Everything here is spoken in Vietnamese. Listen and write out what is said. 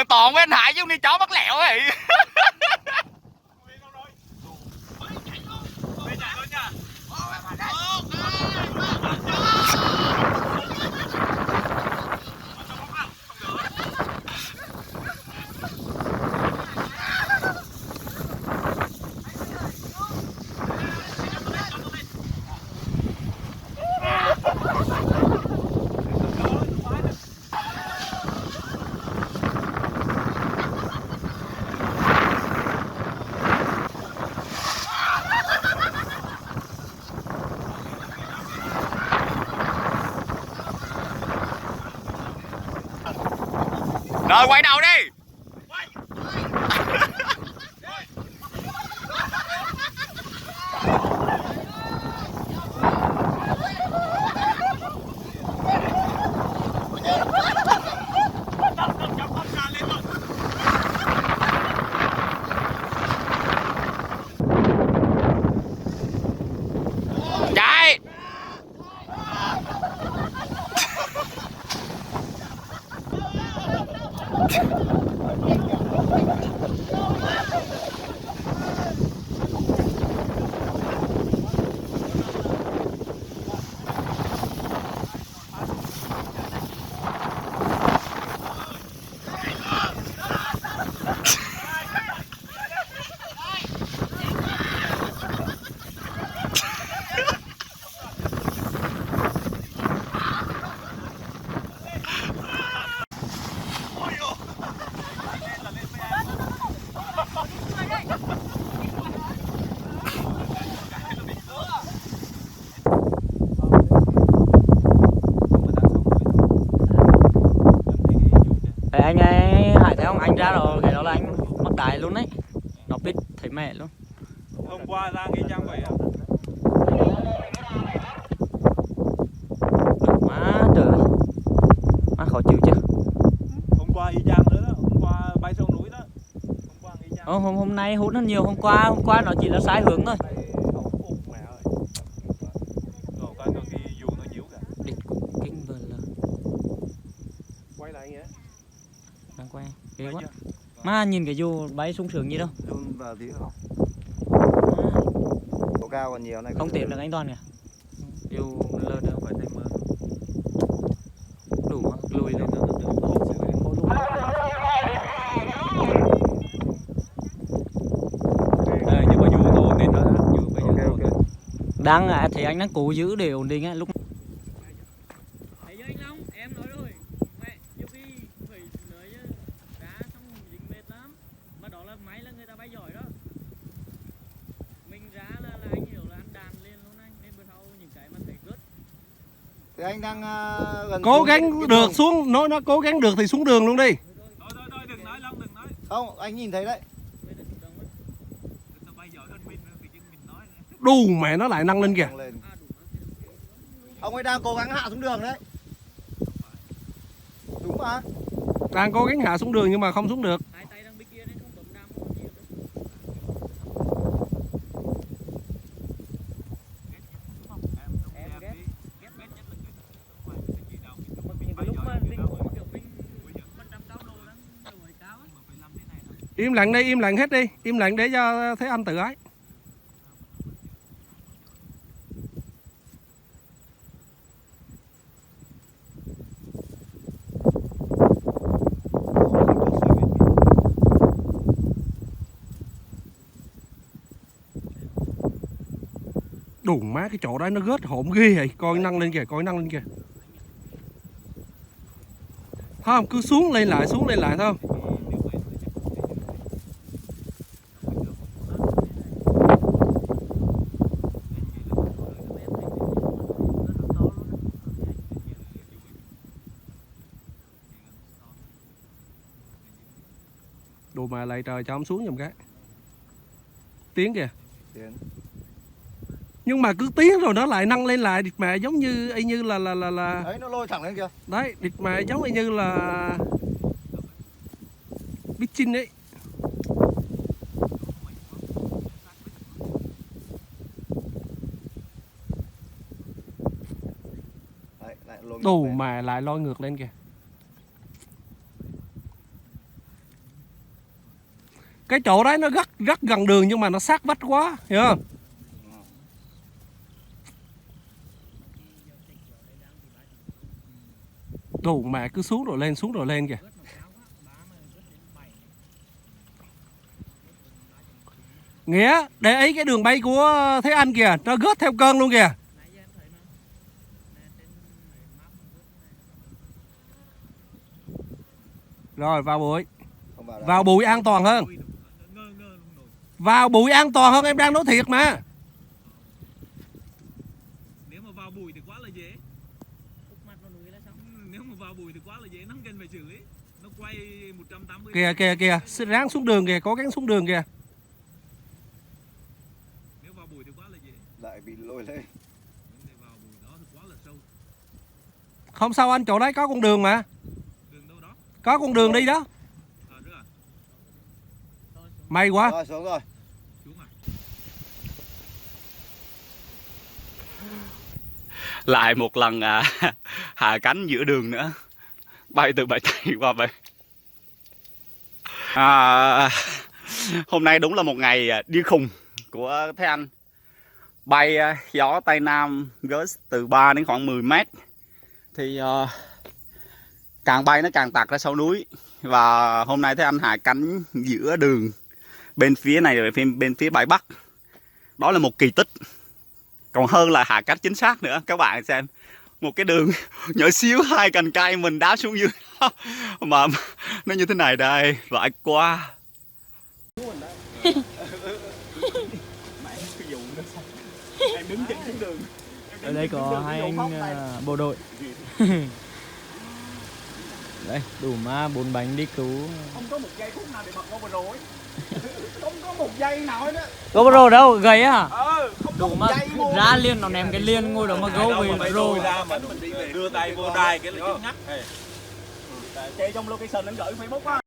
Toàn với anh Hải chứ đi chó bắt lẹo ấy. Rồi quay đầu đi. Chạy. Anh ấy Hải thấy không, anh ra rồi cái đó là anh mắc đáy luôn đấy, nó pít thấy mẹ luôn. Hôm qua ra y chang vậy không? Má trời, má khó chịu chứ. Hôm qua y chang nữa đó, hôm qua bay sông núi đó. Hôm qua y chang. Hôm nay hút nó nhiều, hôm qua nó chỉ là sai hướng thôi. Mẹ ơi. Rồi coi cái dù nó nhiễu kìa. Địt kinh vời là. Quay lại nghe. Đang quay, ghê quá. Má nhìn cái dù bay sung sướng gì đâu. Run vào tí không? Độ cao còn nhiều này. Không tìm được anh Toàn kìa. Dù lơ được phải thêm đủ mà, lùi lên được. Nhưng mà dù nó ổn định rồi đó, dù bây giờ Ok. Đang thì anh đang cố giữ để ổn định á lúc. Thấy anh Long, em nói rồi, mẹ nhiều khi phải lưới cá xong dính mệt lắm, mà đó là máy là người ta bay giỏi đó. Mình ra là anh hiểu là ăn đàn lên luôn anh, nên bữa sau những cái mà thấy gớt. Thì anh đang gần Cố xuống gắng cái được đường. xuống, nó cố gắng được thì xuống đường luôn đi. Thôi đừng nói Long, đừng nói. Không, anh nhìn thấy đấy. Người ta bay giỏi hơn mình, thì chứ mình nói. Đù mẹ nó lại nâng lên kìa. Lên. Ông ấy đang cố gắng hạ xuống đường đấy. Đúng mà. Đang cố gắng hạ xuống đường nhưng mà không xuống được. Hai tay đang bên kia nên không bấm đam không gì được. Em ghét. Cái lúc mà mình cũng kiểu mình trăm cao độ lắm, đuổi cao á. Im lặng đi, im lặng hết đi. Im lặng để cho thấy anh tự ái. Đủ má cái chỗ đó nó gớt hổm ghê vậy. Coi nâng lên kìa, coi nâng lên kìa. Thấy không, cứ xuống lên lại thấy không? Đồ mà lại trời cho ông xuống giùm cái. Tiếng kìa. Tiến. Nhưng mà cứ tiến rồi nó lại nâng lên lại địt mẹ giống như y như là Đấy, nó lôi thẳng lên kìa. đấy, địt mẹ giống y như là Bitchin ấy. Đấy, lại lôi Đồ lên. mà lại lôi ngược lên kìa. Cái chỗ đấy nó rất gần đường nhưng mà nó sát vách quá, hiểu không? Đồ mẹ cứ xuống rồi lên kìa. Nghĩa để ý cái đường bay của Thế Anh kìa, nó gớt theo cơn luôn kìa. Rồi vào bụi. Không vào đâu. Vào bụi an toàn hơn. Vào bụi an toàn hơn, em đang nói thiệt mà. Nếu mà vào bụi thì quá là dễ. Nếu mà vào bụi thì quá là dễ, nó không cần phải xử lý. Nó quay 180. Kìa, ráng xuống đường kìa, cố gắng xuống đường kìa. Nếu vào bụi thì quá là dễ. Lại bị lôi lên. Nếu vào bụi đó thì quá là sâu. Không sao anh, chỗ đấy có con đường mà. Đường đâu đó? Có con đường đi đó. Nữa à? May quá. Rồi xuống rồi. Xuống à? Lại một lần hạ cánh giữa đường nữa. Bay từ Bãi Tây qua Bãi. Hôm nay đúng là một ngày đi khùng của Thế Anh. Bay gió Tây Nam gust từ 3 đến khoảng 10 mét. Thì càng bay nó càng tạt ra sau núi. Và hôm nay Thế Anh hạ cánh giữa đường bên phía này rồi bên phía Bãi Bắc. Đó là một kỳ tích. Còn hơn là hạ cánh chính xác nữa. Các bạn xem, một cái đường nhỏ xíu, 2 cành cây mình đá xuống dưới mà nó như thế này đây, lại quá. Em đứng trên xuống đường. Ở đây có hai anh bộ đội. Đây, đủ ma 4 bánh đi cứu. Không có một giây phút nào để bật GoPro ấy. Không có một giây nào hết á. GoPro đâu, gầy á? Không có Đủ một mà giây luôn. ra liền nó ném cái liền ngồi đó mà GoPro. ra mà đưa tay vô đai cái là chết ngắt. Chơi trong location anh gửi Facebook á.